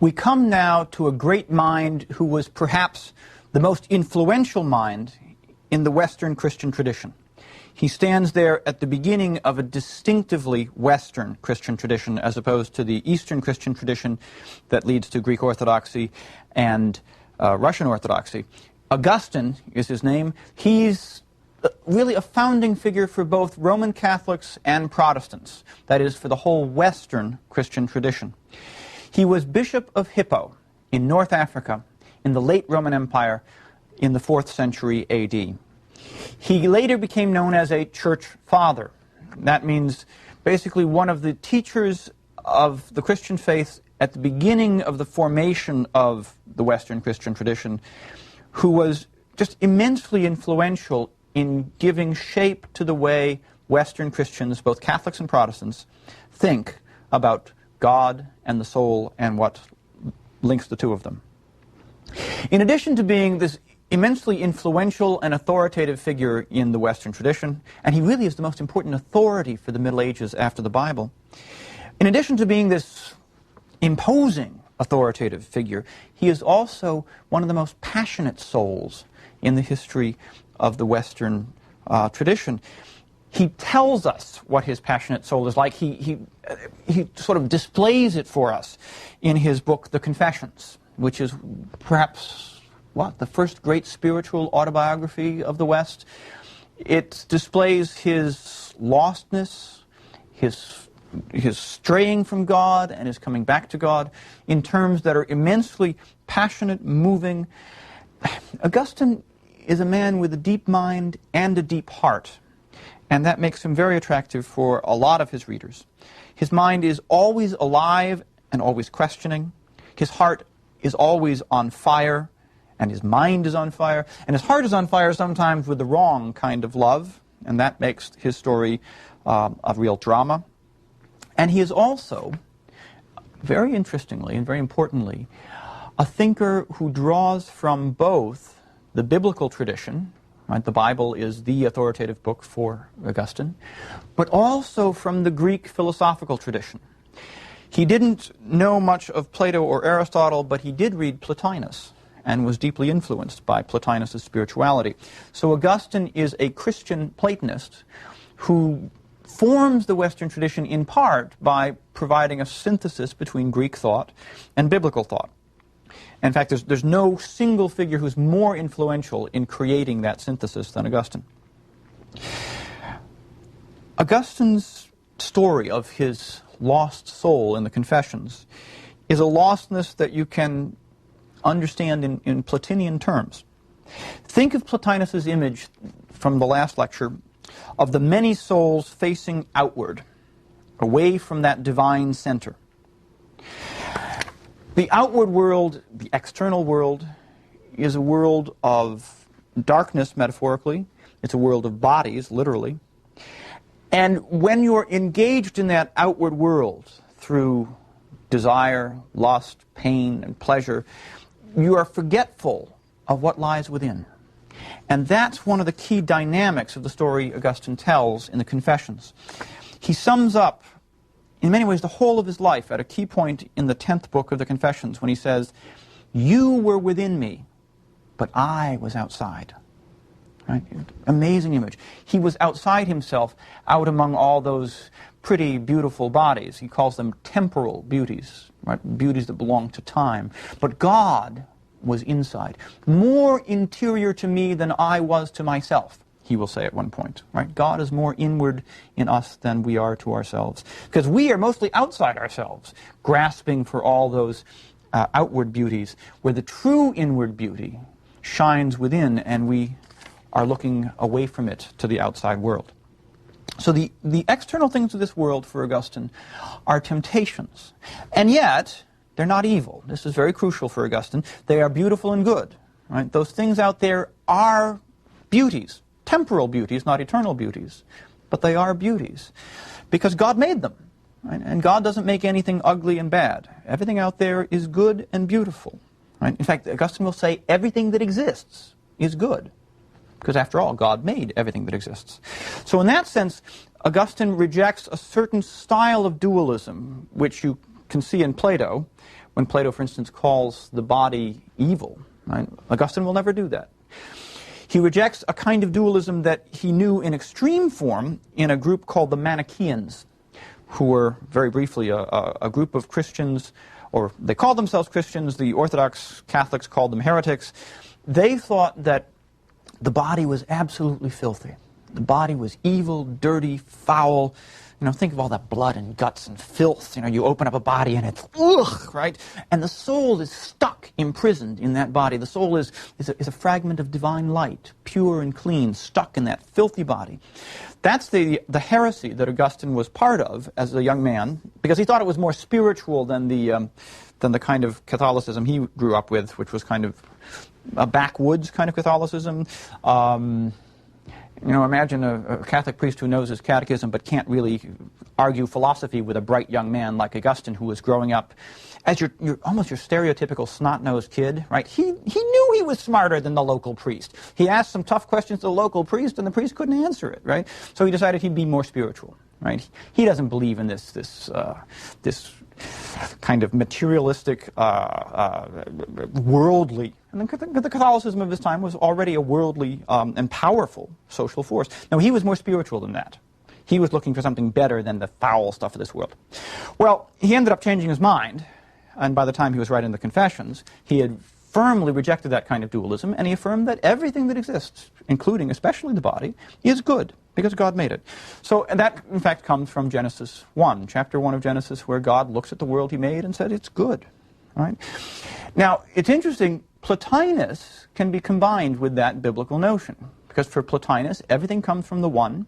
We come now to a great mind who was perhaps the most influential mind in the Western Christian tradition. He stands there at the beginning of a distinctively Western Christian tradition as opposed to the Eastern Christian tradition that leads to Greek Orthodoxy and Russian Orthodoxy. Augustine is his name. He's really a founding figure for both Roman Catholics and Protestants, that is, for the whole Western Christian tradition. He was Bishop of Hippo in North Africa in the late Roman Empire in the 4th century A.D. He later became known as a church father. That means basically one of the teachers of the Christian faith at the beginning of the formation of the Western Christian tradition, who was just immensely influential in giving shape to the way Western Christians, both Catholics and Protestants, think about God and the soul and what links the two of them. In addition to being this immensely influential and authoritative figure in the Western tradition, and he really is the most important authority for the Middle Ages after the Bible, in addition to being this imposing authoritative figure, he is also one of the most passionate souls in the history of the Western tradition. He tells us what his passionate soul is like. He sort of displays it for us in his book, The Confessions, which is perhaps, the first great spiritual autobiography of the West. It displays his lostness, his straying from God and his coming back to God in terms that are immensely passionate, moving. Augustine is a man with a deep mind and a deep heart, and that makes him very attractive for a lot of his readers. His mind is always alive and always questioning. His heart is always on fire, and his mind is on fire, and his heart is on fire sometimes with the wrong kind of love, and that makes his story a real drama. And he is also, very interestingly and very importantly, a thinker who draws from both the biblical tradition, right? The Bible is the authoritative book for Augustine, but also from the Greek philosophical tradition. He didn't know much of Plato or Aristotle, but he did read Plotinus and was deeply influenced by Plotinus' spirituality. So Augustine is a Christian Platonist who forms the Western tradition in part by providing a synthesis between Greek thought and biblical thought. In fact, there's no single figure who's more influential in creating that synthesis than Augustine. Augustine's story of his lost soul in the Confessions is a lostness that you can understand in Plotinian terms. Think of Plotinus' image from the last lecture of the many souls facing outward, away from that divine center. The outward world, the external world, is a world of darkness, metaphorically. It's a world of bodies, literally. And when you're engaged in that outward world through desire, lust, pain, and pleasure, you are forgetful of what lies within. And that's one of the key dynamics of the story Augustine tells in the Confessions. He sums up, in many ways, the whole of his life at a key point in the 10th book of the Confessions when he says, "You were within me, but I was outside." Right? Amazing image. He was outside himself, out among all those pretty, beautiful bodies. He calls them temporal beauties, right? Beauties that belong to time. But God was inside. More interior to me than I was to myself, he will say at one point. Right? God is more inward in us than we are to ourselves. Because we are mostly outside ourselves, grasping for all those outward beauties, where the true inward beauty shines within, and we are looking away from it to the outside world. So the external things of this world for Augustine are temptations. And yet, they're not evil. This is very crucial for Augustine. They are beautiful and good. Right? Those things out there are beauties. Temporal beauties, not eternal beauties. But they are beauties. Because God made them. Right? And God doesn't make anything ugly and bad. Everything out there is good and beautiful. Right? In fact, Augustine will say everything that exists is good. Because after all, God made everything that exists. So in that sense, Augustine rejects a certain style of dualism, which you can see in Plato, when Plato, for instance, calls the body evil. Right? Augustine will never do that. He rejects a kind of dualism that he knew in extreme form in a group called the Manichaeans, who were, very briefly, a group of Christians, or they called themselves Christians. The Orthodox Catholics called them heretics. They thought that the body was absolutely filthy. The body was evil, dirty, foul. Think of all that blood and guts and filth. You open up a body and it's ugh, right? And the soul is stuck, imprisoned in that body. The soul is a fragment of divine light, pure and clean, stuck in that filthy body. That's the heresy that Augustine was part of as a young man, because he thought it was more spiritual than the kind of Catholicism he grew up with, which was kind of a backwoods kind of Catholicism. Imagine a Catholic priest who knows his catechism but can't really argue philosophy with a bright young man like Augustine, who was growing up as your almost your stereotypical snot-nosed kid, right? He knew he was smarter than the local priest. He asked some tough questions to the local priest, and the priest couldn't answer it, right? So he decided he'd be more spiritual, right? He doesn't believe in this kind of materialistic, worldly. And the Catholicism of his time was already a worldly and powerful social force. No, he was more spiritual than that. He was looking for something better than the foul stuff of this world. Well, he ended up changing his mind, and by the time he was writing the Confessions, he had firmly rejected that kind of dualism, and he affirmed that everything that exists, including especially the body, is good, because God made it. So and that, in fact, comes from Genesis 1, chapter 1 of Genesis, where God looks at the world he made and said it's good. Right? Now, it's interesting, Plotinus can be combined with that biblical notion, because for Plotinus, everything comes from the one,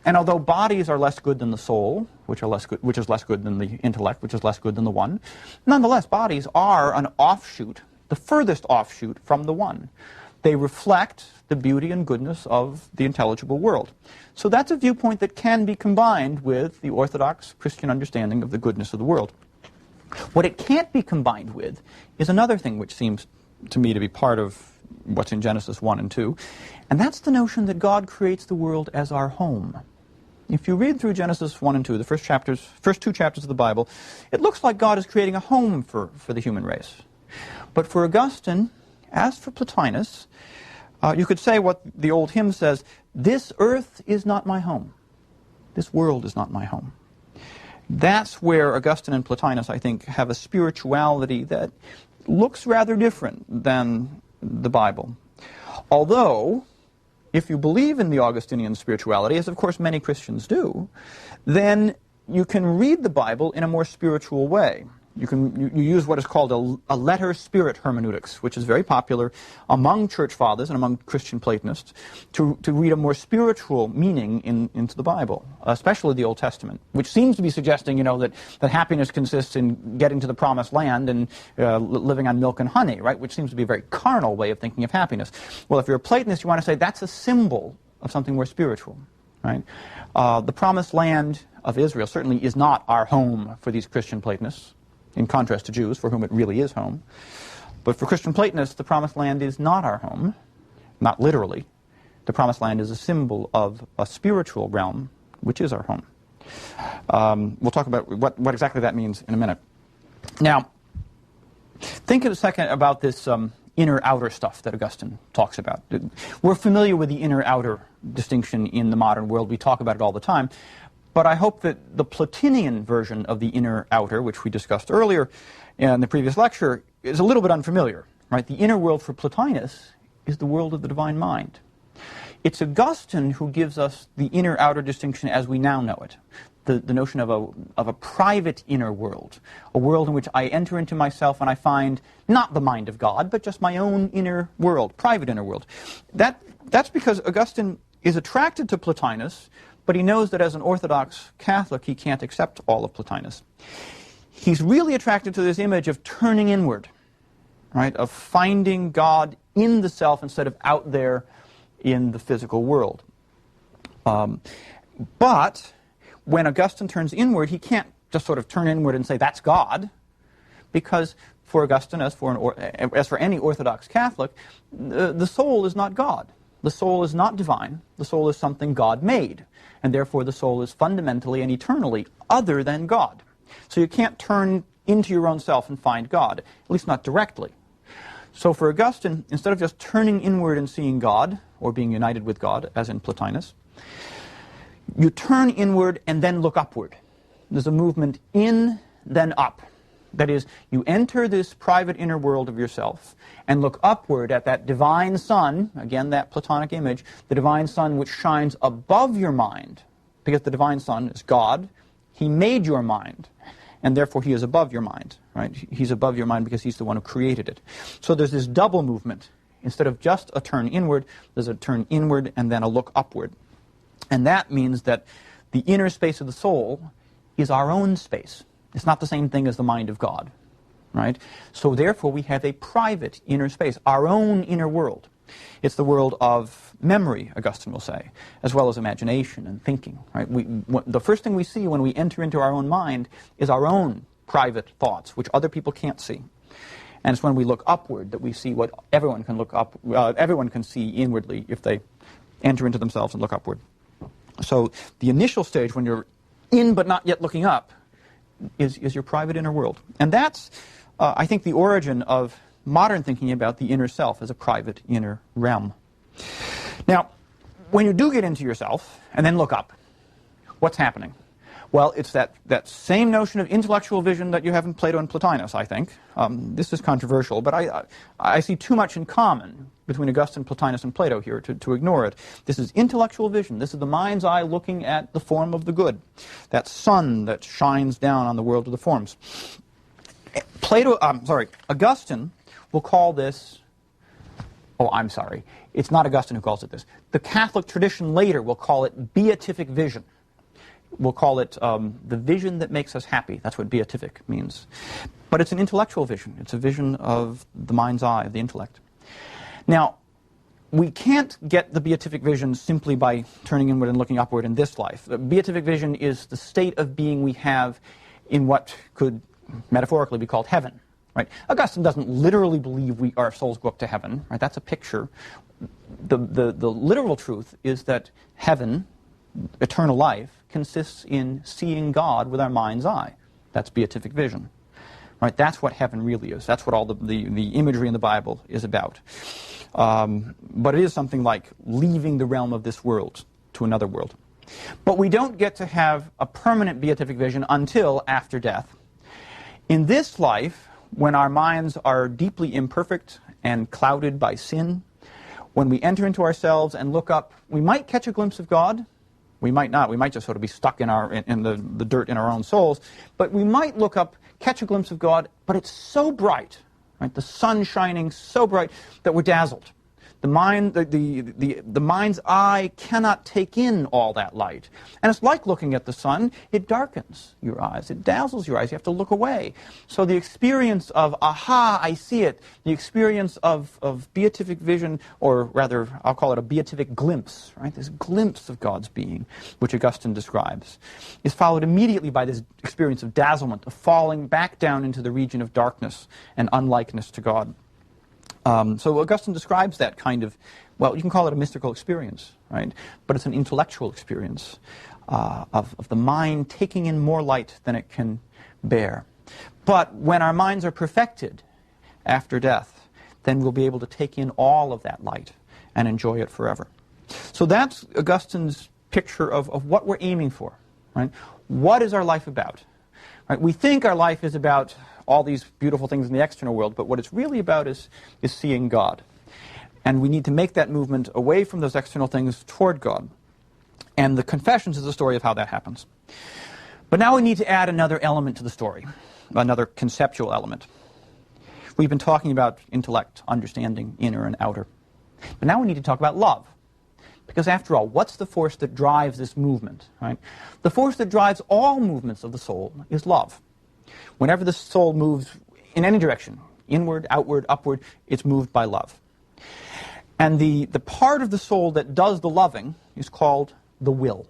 and although bodies are less good than the soul, which is less good than the intellect, which is less good than the one, nonetheless, bodies are an offshoot, the furthest offshoot from the one. They reflect the beauty and goodness of the intelligible world. So that's a viewpoint that can be combined with the Orthodox Christian understanding of the goodness of the world. What it can't be combined with is another thing which seems to me to be part of what's in Genesis 1 and 2, and that's the notion that God creates the world as our home. If you read through Genesis 1 and 2, the first two chapters of the Bible, it looks like God is creating a home for the human race. But for Augustine, as for Plotinus, you could say what the old hymn says, "This earth is not my home. This world is not my home." That's where Augustine and Plotinus, I think, have a spirituality that looks rather different than the Bible. Although, if you believe in the Augustinian spirituality, as of course many Christians do, then you can read the Bible in a more spiritual way. You use what is called a letter-spirit hermeneutics, which is very popular among church fathers and among Christian Platonists, to read a more spiritual meaning into the Bible, especially the Old Testament, which seems to be suggesting, that happiness consists in getting to the promised land and living on milk and honey, right? Which seems to be a very carnal way of thinking of happiness. Well, if you're a Platonist, you want to say that's a symbol of something more spiritual, right? The promised land of Israel certainly is not our home for these Christian Platonists, in contrast to Jews, for whom it really is home. But for Christian Platonists, the Promised Land is not our home, not literally. The Promised Land is a symbol of a spiritual realm, which is our home. We'll talk about what exactly that means in a minute. Now, think in a second about this inner-outer stuff that Augustine talks about. We're familiar with the inner-outer distinction in the modern world. We talk about it all the time. But I hope that the Plotinian version of the inner-outer, which we discussed earlier in the previous lecture, is a little bit unfamiliar. Right? The inner world for Plotinus is the world of the divine mind. It's Augustine who gives us the inner-outer distinction as we now know it, the notion of a private inner world, a world in which I enter into myself and I find not the mind of God, but just my own inner world, private inner world. That's because Augustine is attracted to Plotinus, but he knows that as an Orthodox Catholic, he can't accept all of Plotinus. He's really attracted to this image of turning inward, right? Of finding God in the self instead of out there in the physical world. But when Augustine turns inward, he can't just sort of turn inward and say, that's God, because for Augustine, as for any Orthodox Catholic, the soul is not God. The soul is not divine. The soul is something God made. And therefore the soul is fundamentally and eternally other than God. So you can't turn into your own self and find God, at least not directly. So for Augustine, instead of just turning inward and seeing God, or being united with God, as in Plotinus, you turn inward and then look upward. There's a movement in, then up. That is, you enter this private inner world of yourself and look upward at that divine sun, again that Platonic image, the divine sun which shines above your mind, because the divine sun is God. He made your mind, and therefore he is above your mind. Right? He's above your mind because he's the one who created it. So there's this double movement. Instead of just a turn inward, there's a turn inward and then a look upward. And that means that the inner space of the soul is our own space. It's not the same thing as the mind of God, right? So therefore we have a private inner space, our own inner world. It's the world of memory, Augustine will say, as well as imagination and thinking, right? The first thing we see when we enter into our own mind is our own private thoughts, which other people can't see. And it's when we look upward that we see what everyone can see inwardly if they enter into themselves and look upward. So the initial stage, when you're in but not yet looking up, is your private inner world. And that's, I think, the origin of modern thinking about the inner self as a private inner realm. Now, when you do get into yourself and then look up, what's happening? Well, it's that same notion of intellectual vision that you have in Plato and Plotinus, I think. This is controversial, but I see too much in common between Augustine, Plotinus, and Plato here to ignore it. This is intellectual vision. This is the mind's eye looking at the form of the good, that sun that shines down on the world of the forms. Augustine will call this, it's not Augustine who calls it this. The Catholic tradition later will call it beatific vision. We'll call it the vision that makes us happy. That's what beatific means. But it's an intellectual vision. It's a vision of the mind's eye, of the intellect. Now, we can't get the beatific vision simply by turning inward and looking upward in this life. The beatific vision is the state of being we have in what could metaphorically be called heaven. Right? Augustine doesn't literally believe our souls go up to heaven. Right? That's a picture. The literal truth is that heaven, eternal life, consists in seeing God with our mind's eye. That's beatific vision. Right? That's what heaven really is. That's what all the imagery in the Bible is about. But it is something like leaving the realm of this world to another world. But we don't get to have a permanent beatific vision until after death. In this life, when our minds are deeply imperfect and clouded by sin, when we enter into ourselves and look up, we might catch a glimpse of God. We might not. We might just sort of be stuck in the dirt in our own souls. But we might look up, catch a glimpse of God, but it's so bright, right? The sun shining so bright that we're dazzled. The mind's eye cannot take in all that light. And it's like looking at the sun. It darkens your eyes. It dazzles your eyes. You have to look away. So the experience of, aha, I see it, the experience of beatific vision, or rather, I'll call it a beatific glimpse, right? This glimpse of God's being, which Augustine describes, is followed immediately by this experience of dazzlement, of falling back down into the region of darkness and unlikeness to God. So Augustine describes that kind of, well, you can call it a mystical experience, right? But it's an intellectual experience of the mind taking in more light than it can bear. But when our minds are perfected after death, then we'll be able to take in all of that light and enjoy it forever. So that's Augustine's picture of what we're aiming for, right? What is our life about? Right? We think our life is about all these beautiful things in the external world, but what it's really about is seeing God. And we need to make that movement away from those external things toward God. And the Confessions is the story of how that happens. But now we need to add another element to the story, another conceptual element. We've been talking about intellect, understanding, inner and outer. But now we need to talk about love. Because after all, what's the force that drives this movement? Right? The force that drives all movements of the soul is love. Whenever the soul moves in any direction, inward, outward, upward, it's moved by love. And the part of the soul that does the loving is called the will.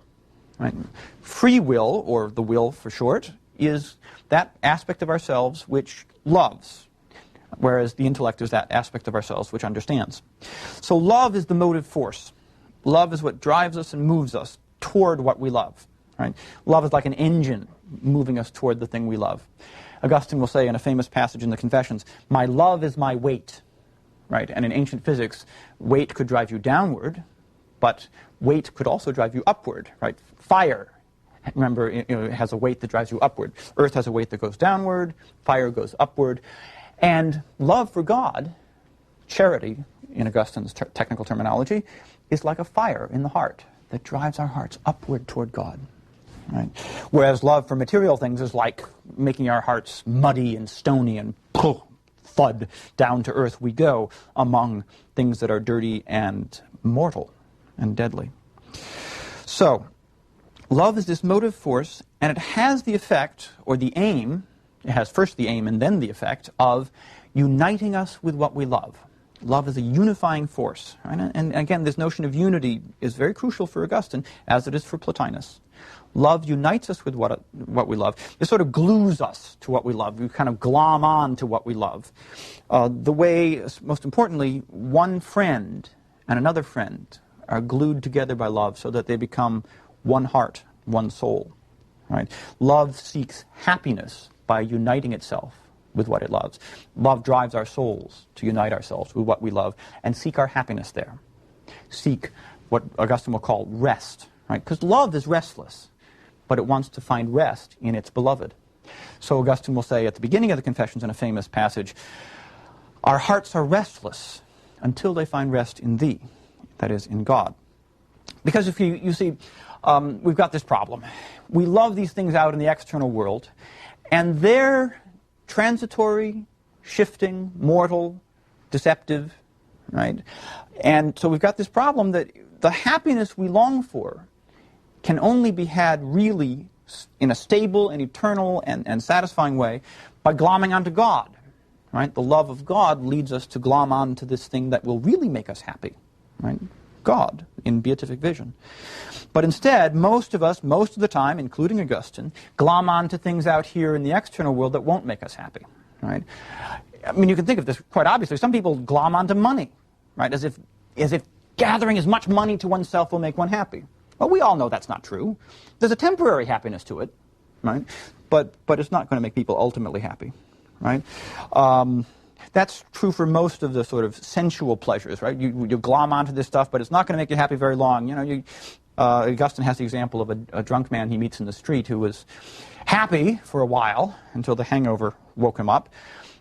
Right? Free will, or the will for short, is that aspect of ourselves which loves, whereas the intellect is that aspect of ourselves which understands. So love is the motive force. Love is what drives us and moves us toward what we love. Right? Love is like an engine moving us toward the thing we love. Augustine will say in a famous passage in the Confessions, "My love is my weight." Right? And in ancient physics, weight could drive you downward, but weight could also drive you upward. Right? Fire, remember, it has a weight that drives you upward. Earth has a weight that goes downward. Fire goes upward. And love for God, charity, in Augustine's technical terminology, is like a fire in the heart that drives our hearts upward toward God. Right? Whereas love for material things is like making our hearts muddy and stony and thud down to earth we go among things that are dirty and mortal and deadly. So, love is this motive force, and it has the effect, or the aim, it has first the aim and then the effect, of uniting us with what we love. Love is a unifying force. Right? And again, this notion of unity is very crucial for Augustine, as it is for Plotinus. Love unites us with what we love. It sort of glues us to what we love. We kind of glom on to what we love. The way, most importantly, one friend and another friend are glued together by love so that they become one heart, one soul. Right? Love seeks happiness by uniting itself with what it loves. Love drives our souls to unite ourselves with what we love and seek our happiness there. Seek what Augustine will call rest. Right? Because love is restless, but it wants to find rest in its beloved. So Augustine will say at the beginning of the Confessions in a famous passage, "Our hearts are restless until they find rest in thee," that is, in God. Because if you see, we've got this problem. We love these things out in the external world, and they're transitory, shifting, mortal, deceptive, right? And so we've got this problem that the happiness we long for can only be had really in a stable and eternal and satisfying way by glomming onto God. Right? The love of God leads us to glom onto this thing that will really make us happy. Right? God, in beatific vision. But instead, most of us, most of the time, including Augustine, glom onto things out here in the external world that won't make us happy. Right? I mean, you can think of this quite obviously. Some people glom onto money, right? As if gathering as much money to oneself will make one happy. Well, we all know that's not true. There's a temporary happiness to it, right? But it's not going to make people ultimately happy, right? That's true for most of the sort of sensual pleasures, right? You glom onto this stuff, but it's not going to make you happy very long. You know, Augustine has the example of a drunk man he meets in the street who was happy for a while until the hangover woke him up.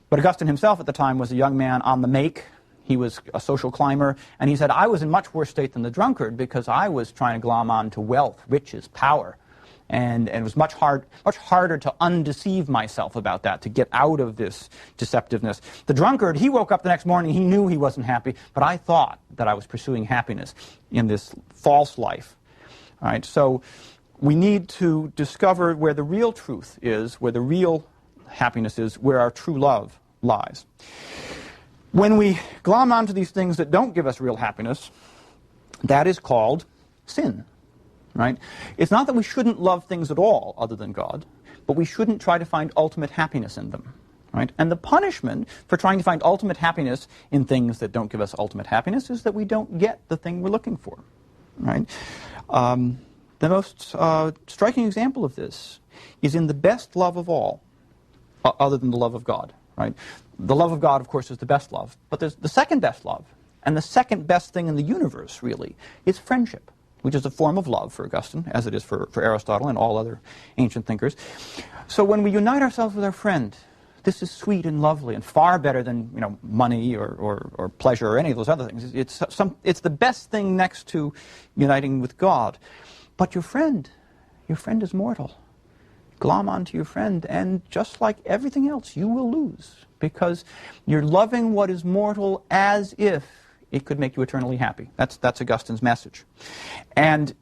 But Augustine himself at the time was a young man on the make. He was a social climber, and he said, "I was in much worse state than the drunkard because I was trying to glom on to wealth, riches, power. And it was much harder to undeceive myself about that, to get out of this deceptiveness. The drunkard, he woke up the next morning, he knew he wasn't happy, but I thought that I was pursuing happiness in this false life." All right, so we need to discover where the real truth is, where the real happiness is, where our true love lies. When we glom onto these things that don't give us real happiness, that is called sin, right? It's not that we shouldn't love things at all other than God, but we shouldn't try to find ultimate happiness in them, right? And the punishment for trying to find ultimate happiness in things that don't give us ultimate happiness is that we don't get the thing we're looking for, right? The most striking example of this is in the best love of all, other than the love of God, right? The love of God, of course, is the best love. But there's the second best love, and the second best thing in the universe, really, is friendship, which is a form of love for Augustine, as it is for Aristotle and all other ancient thinkers. So when we unite ourselves with our friend, this is sweet and lovely and far better than, you know, money or pleasure or any of those other things. It's the best thing next to uniting with God. But your friend is mortal. Glom onto your friend, and just like everything else, you will lose, because you're loving what is mortal as if it could make you eternally happy. That's Augustine's message. And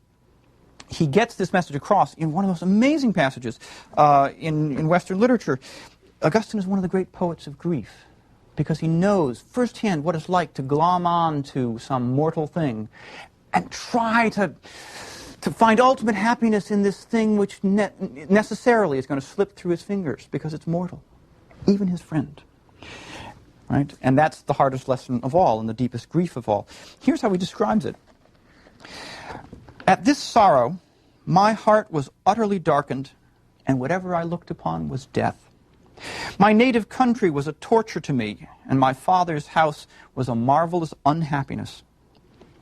he gets this message across in one of the most amazing passages in Western literature. Augustine is one of the great poets of grief, because he knows firsthand what it's like to glom on to some mortal thing and try to find ultimate happiness in this thing which necessarily is going to slip through his fingers because it's mortal, even his friend. Right? And that's the hardest lesson of all and the deepest grief of all. Here's how he describes it. "At this sorrow, my heart was utterly darkened, and whatever I looked upon was death. My native country was a torture to me, and my father's house was a marvelous unhappiness.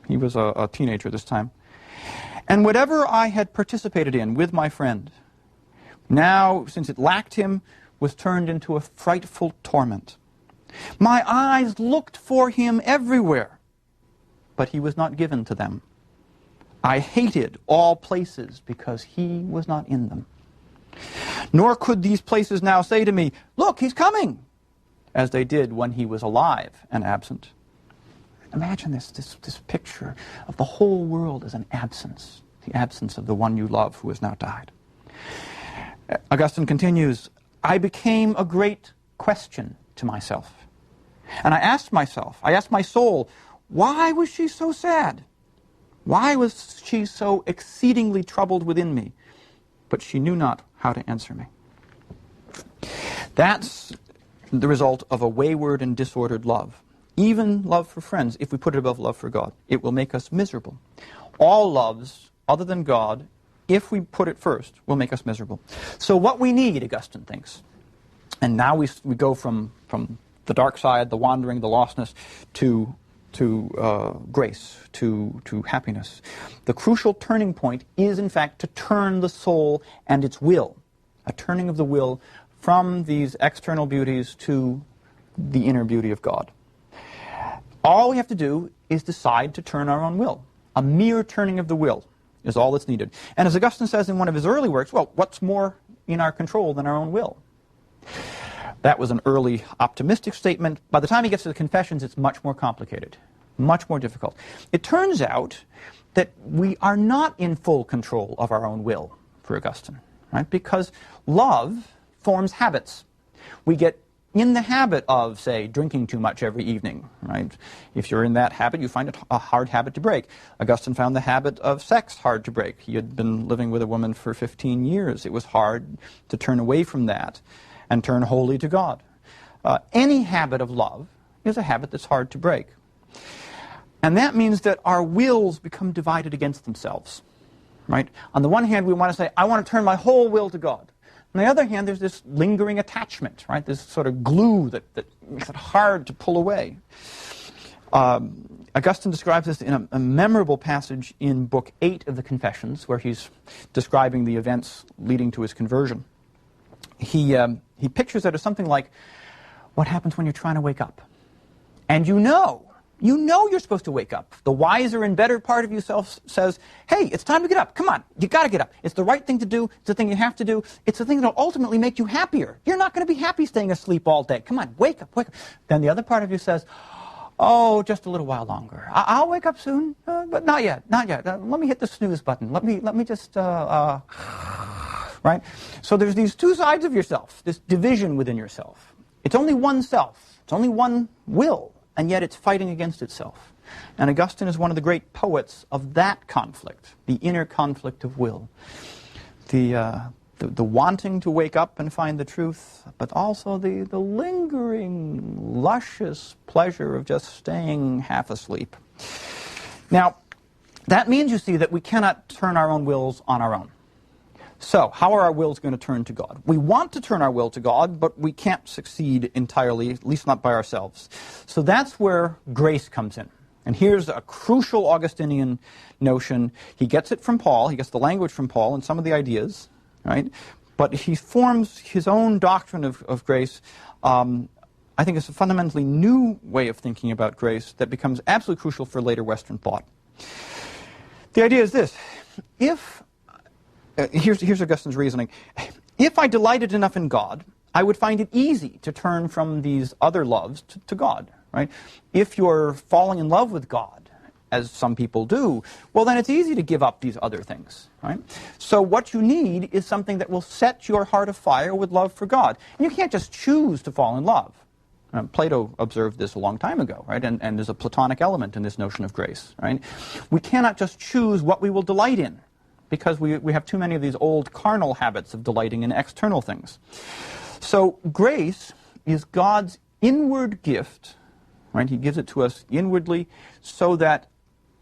He was a teenager this time. And whatever I had participated in with my friend, now, since it lacked him, was turned into a frightful torment. My eyes looked for him everywhere, but he was not given to them. I hated all places because he was not in them. Nor could these places now say to me, "Look, he's coming," as they did when he was alive and absent. Imagine this picture of the whole world as an absence, the absence of the one you love who has now died. Augustine continues, I became a great question to myself. And I asked my soul, why was she so sad? Why was she so exceedingly troubled within me? But she knew not how to answer me. That's the result of a wayward and disordered love. Even love for friends, if we put it above love for God, it will make us miserable. All loves other than God, if we put it first, will make us miserable. So what we need, Augustine thinks, and now we go from the dark side, the wandering, the lostness, to grace, to happiness. The crucial turning point is, in fact, to turn the soul and its will, a turning of the will from these external beauties to the inner beauty of God. All we have to do is decide to turn our own will. A mere turning of the will is all that's needed. And as Augustine says in one of his early works, well, what's more in our control than our own will? That was an early optimistic statement. By the time he gets to the Confessions, it's much more complicated, much more difficult. It turns out that we are not in full control of our own will for Augustine, right? Because love forms habits. We get in the habit of, say, drinking too much every evening, right? If you're in that habit, you find it a hard habit to break. Augustine found the habit of sex hard to break. He had been living with a woman for 15 years. It was hard to turn away from that and turn wholly to God. Any habit of love is a habit that's hard to break. And that means that our wills become divided against themselves, right? On the one hand, we want to say, I want to turn my whole will to God. On the other hand, there's this lingering attachment, right? This sort of glue that makes it hard to pull away. Augustine describes this in a memorable passage in Book 8 of the Confessions, where he's describing the events leading to his conversion. He pictures it as something like what happens when you're trying to wake up. And you know you're supposed to wake up. The wiser and better part of yourself says, hey, it's time to get up. Come on, you got to get up. It's the right thing to do. It's the thing you have to do. It's the thing that will ultimately make you happier. You're not going to be happy staying asleep all day. Come on, wake up, wake up. Then the other part of you says, oh, just a little while longer. I'll wake up soon, but not yet, not yet. Let me hit the snooze button. Let me just, right? So there's these two sides of yourself, this division within yourself. It's only one self. It's only one will. And yet it's fighting against itself. And Augustine is one of the great poets of that conflict, the inner conflict of will. The wanting to wake up and find the truth, but also the lingering, luscious pleasure of just staying half asleep. Now, that means, you see, that we cannot turn our own wills on our own. So, how are our wills going to turn to God? We want to turn our will to God, but we can't succeed entirely, at least not by ourselves. So that's where grace comes in. And here's a crucial Augustinian notion. He gets it from Paul, he gets the language from Paul and some of the ideas, right? But he forms his own doctrine of grace. I think it's a fundamentally new way of thinking about grace that becomes absolutely crucial for later Western thought. The idea is this. Here's Augustine's reasoning. If I delighted enough in God, I would find it easy to turn from these other loves to God, right? If you're falling in love with God, as some people do, well, then it's easy to give up these other things, right? So what you need is something that will set your heart afire with love for God. And you can't just choose to fall in love. Plato observed this a long time ago, right? And there's a Platonic element in this notion of grace, right? We cannot just choose what we will delight in, because we have too many of these old carnal habits of delighting in external things. So grace is God's inward gift, right? He gives it to us inwardly so that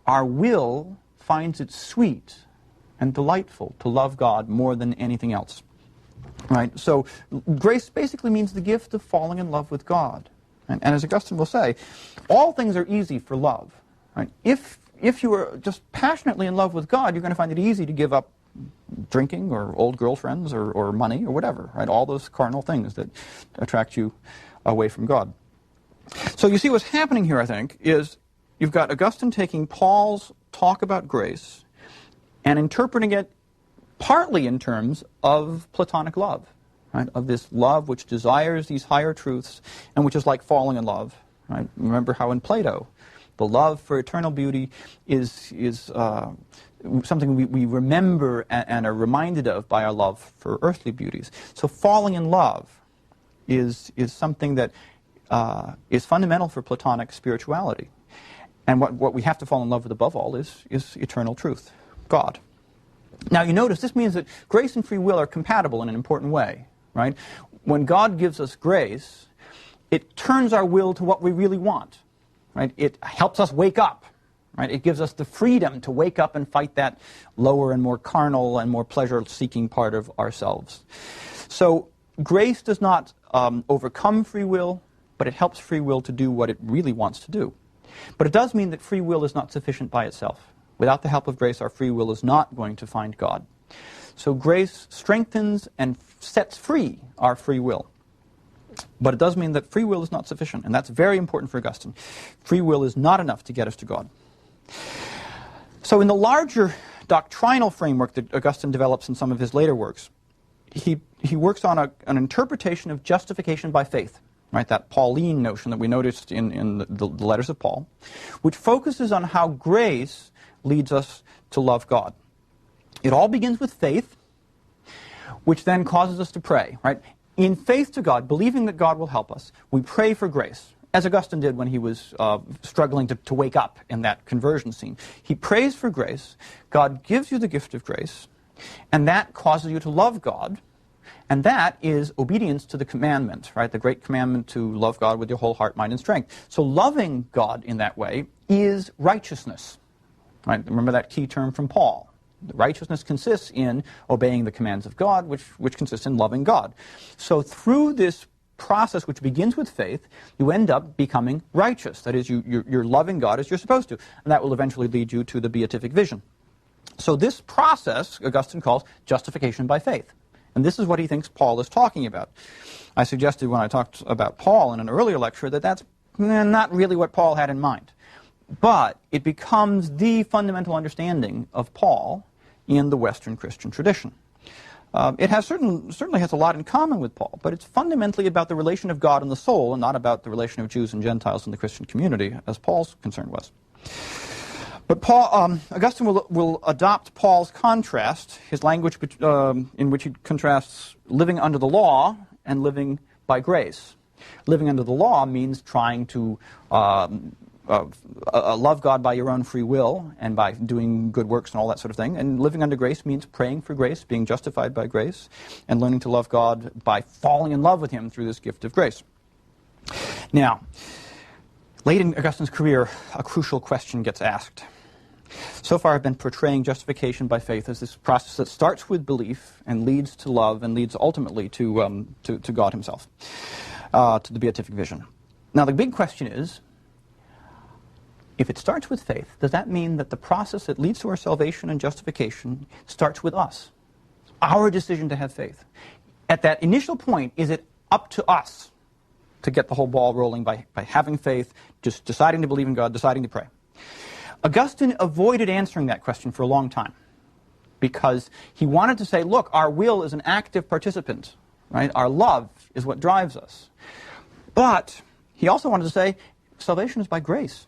our will finds it sweet and delightful to love God more than anything else. Right? So grace basically means the gift of falling in love with God. And as Augustine will say, all things are easy for love. Right? If you are just passionately in love with God, you're going to find it easy to give up drinking or old girlfriends or money or whatever. Right? All those carnal things that attract you away from God. So you see what's happening here, I think, is you've got Augustine taking Paul's talk about grace and interpreting it partly in terms of Platonic love, right? Of this love which desires these higher truths and which is like falling in love. Right? Remember how in Plato, the love for eternal beauty is something we remember and are reminded of by our love for earthly beauties. So falling in love is something that is fundamental for Platonic spirituality. And what we have to fall in love with above all is eternal truth, God. Now you notice this means that grace and free will are compatible in an important way, right? When God gives us grace, it turns our will to what we really want, right? It helps us wake up, right? It gives us the freedom to wake up and fight that lower and more carnal and more pleasure-seeking part of ourselves. So grace does not overcome free will, but it helps free will to do what it really wants to do. But it does mean that free will is not sufficient by itself. Without the help of grace, our free will is not going to find God. So grace strengthens and sets free our free will. But it does mean that free will is not sufficient, and that's very important for Augustine. Free will is not enough to get us to God. So in the larger doctrinal framework that Augustine develops in some of his later works, he works on an interpretation of justification by faith. Right, that Pauline notion that we noticed in the letters of Paul, which focuses on how grace leads us to love God. It all begins with faith, which then causes us to pray. Right? In faith to God, believing that God will help us, we pray for grace, as Augustine did when he was struggling to wake up in that conversion scene. He prays for grace, God gives you the gift of grace, and that causes you to love God. And that is obedience to the commandment, right? The great commandment to love God with your whole heart, mind, and strength. So loving God in that way is righteousness, right? Remember that key term from Paul. Righteousness consists in obeying the commands of God, which consists in loving God. So through this process, which begins with faith, you end up becoming righteous. That is, you're loving God as you're supposed to. And that will eventually lead you to the beatific vision. So this process, Augustine calls justification by faith. And this is what he thinks Paul is talking about. I suggested when I talked about Paul in an earlier lecture that that's not really what Paul had in mind. But it becomes the fundamental understanding of Paul in the Western Christian tradition. It has certainly has a lot in common with Paul, but it's fundamentally about the relation of God and the soul and not about the relation of Jews and Gentiles in the Christian community, as Paul's concern was. But Augustine will adopt Paul's contrast, his language in which he contrasts living under the law and living by grace. Living under the law means trying to love God by your own free will and by doing good works and all that sort of thing. And living under grace means praying for grace, being justified by grace, and learning to love God by falling in love with Him through this gift of grace. Now, late in Augustine's career, a crucial question gets asked. So far I've been portraying justification by faith as this process that starts with belief and leads to love and leads ultimately to God Himself, to the beatific vision. Now the big question is, if it starts with faith, does that mean that the process that leads to our salvation and justification starts with us? Our decision to have faith. At that initial point, is it up to us to get the whole ball rolling by having faith, just deciding to believe in God, deciding to pray? Augustine avoided answering that question for a long time because he wanted to say, look, our will is an active participant, right? Our love is what drives us. But he also wanted to say, salvation is by grace,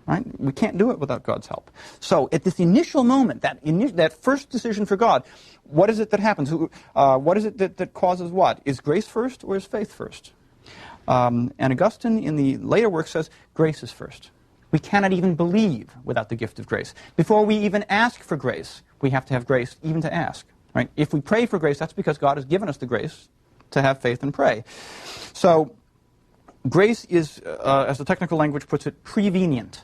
right? We can't do it without God's help. So at this initial moment, that first decision for God, what is it that happens? What is it that causes what? Is grace first or is faith first? And Augustine in the later work says, grace is first. We cannot even believe without the gift of grace. Before we even ask for grace, we have to have grace even to ask. Right? If we pray for grace, that's because God has given us the grace to have faith and pray. So grace is, as the technical language puts it, prevenient.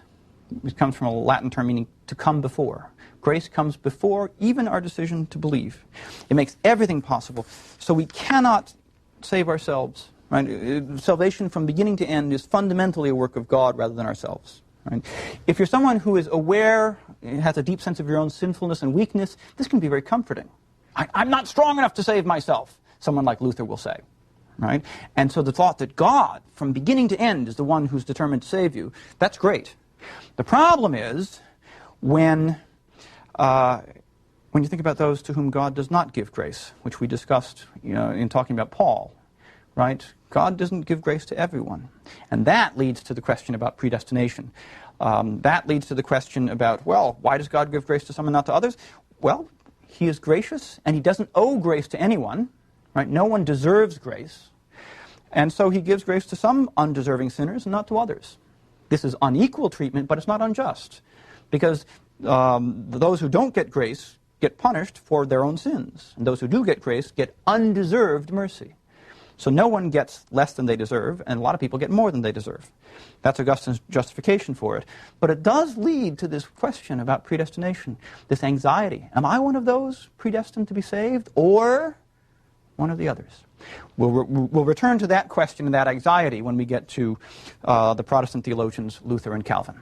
It comes from a Latin term meaning to come before. Grace comes before even our decision to believe. It makes everything possible. So we cannot save ourselves. Right? Salvation from beginning to end is fundamentally a work of God rather than ourselves. Right? If you're someone who is aware, has a deep sense of your own sinfulness and weakness, this can be very comforting. I'm not strong enough to save myself, someone like Luther will say. Right? And so the thought that God, from beginning to end, is the one who's determined to save you, that's great. The problem is when you think about those to whom God does not give grace, which we discussed in talking about Paul. Right? God doesn't give grace to everyone. And that leads to the question about predestination. That leads to the question about, well, why does God give grace to some and not to others? Well, he is gracious, and he doesn't owe grace to anyone. Right? No one deserves grace. And so he gives grace to some undeserving sinners and not to others. This is unequal treatment, but it's not unjust. Because those who don't get grace get punished for their own sins. And those who do get grace get undeserved mercy. So no one gets less than they deserve, and a lot of people get more than they deserve. That's Augustine's justification for it. But it does lead to this question about predestination, this anxiety. Am I one of those predestined to be saved, or one of the others? We'll return to that question and that anxiety when we get to the Protestant theologians Luther and Calvin.